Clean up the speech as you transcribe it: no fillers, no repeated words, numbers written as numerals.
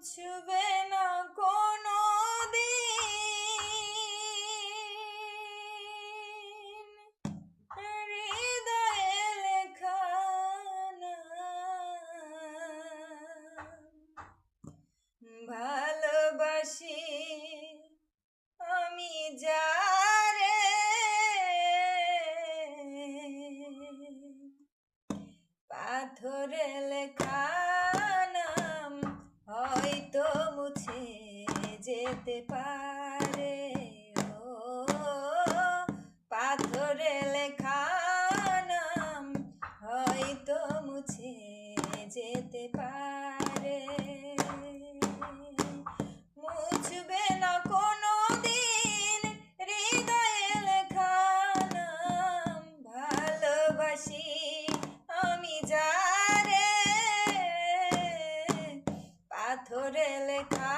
মুছবে না কোনো দিন হৃদয়ে লেখা ভালোবাসি আমি যারে পাথরে লেখা নাম হয়তো মুছে যেতে পারে। ও পাথরে লেখা নাম হয়তো মুছে যেতে পারে। মুছবে না কোনো দিন হৃদয়ে লেখা নাম ভালোবাসি আমি যারে পাথরে লেখা